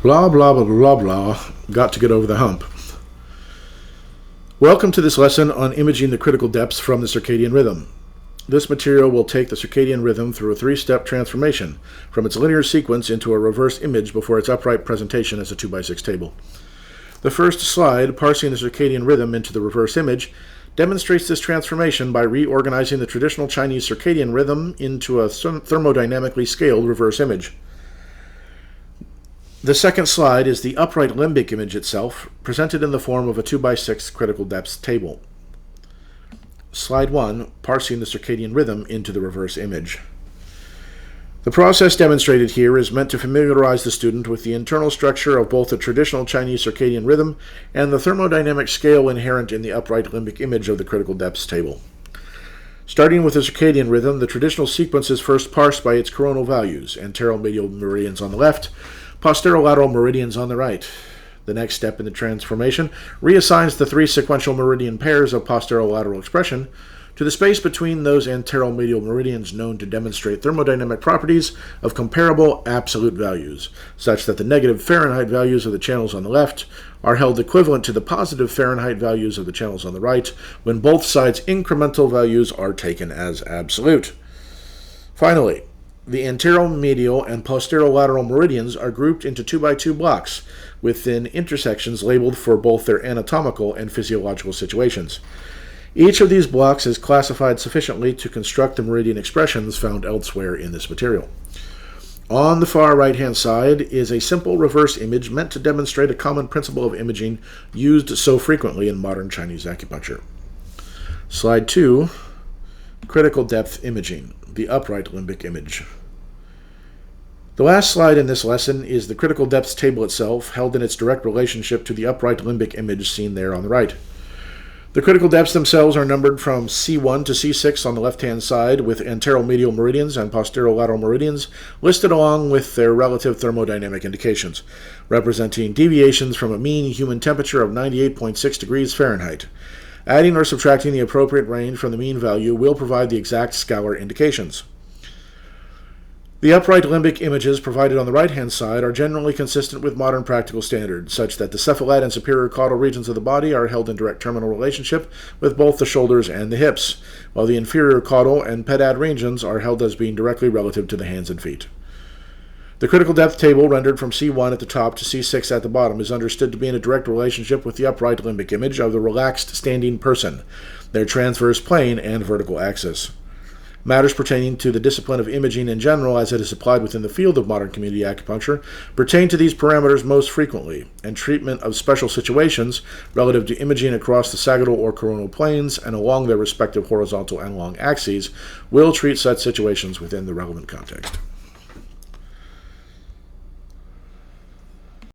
Blah, blah, blah, blah, blah. Got to get over the hump. Welcome to this lesson on imaging the critical depths from the circadian rhythm. This material will take the circadian rhythm through a three-step transformation from its linear sequence into a reverse image before its upright presentation as a 2x6 table. The first slide, parsing the circadian rhythm into the reverse image, demonstrates this transformation by reorganizing the traditional Chinese circadian rhythm into a thermodynamically scaled reverse image. The second slide is the upright limbic image itself, presented in the form of a 2x6 critical depths table. Slide 1, parsing the circadian rhythm into the reverse image. The process demonstrated here is meant to familiarize the student with the internal structure of both the traditional Chinese circadian rhythm and the thermodynamic scale inherent in the upright limbic image of the critical depths table. Starting with the circadian rhythm, the traditional sequence is first parsed by its coronal values, anteromedial meridians on the left, posterolateral meridians on the right. The next step in the transformation reassigns the three sequential meridian pairs of posterolateral expression to the space between those anteromedial meridians known to demonstrate thermodynamic properties of comparable absolute values, such that the negative Fahrenheit values of the channels on the left are held equivalent to the positive Fahrenheit values of the channels on the right when both sides' incremental values are taken as absolute. Finally, the anteromedial and posterolateral meridians are grouped into 2x2 blocks within intersections labeled for both their anatomical and physiological situations. Each of these blocks is classified sufficiently to construct the meridian expressions found elsewhere in this material. On the far right-hand side is a simple reverse image meant to demonstrate a common principle of imaging used so frequently in modern Chinese acupuncture. Slide 2, critical depth imaging, the upright limbic image. The last slide in this lesson is the critical depths table itself, held in its direct relationship to the upright limbic image seen there on the right. The critical depths themselves are numbered from C1 to C6 on the left-hand side, with anteromedial meridians and posterolateral meridians listed along with their relative thermodynamic indications, representing deviations from a mean human temperature of 98.6 degrees Fahrenheit. Adding or subtracting the appropriate range from the mean value will provide the exact scalar indications. The upright limbic images provided on the right-hand side are generally consistent with modern practical standards, such that the cephalad and superior caudal regions of the body are held in direct terminal relationship with both the shoulders and the hips, while the inferior caudal and pedad regions are held as being directly relative to the hands and feet. The critical depth table, rendered from C1 at the top to C6 at the bottom, is understood to be in a direct relationship with the upright limbic image of the relaxed standing person, their transverse plane and vertical axis. Matters pertaining to the discipline of imaging in general, as it is applied within the field of modern community acupuncture, pertain to these parameters most frequently, and treatment of special situations relative to imaging across the sagittal or coronal planes and along their respective horizontal and long axes will treat such situations within the relevant context.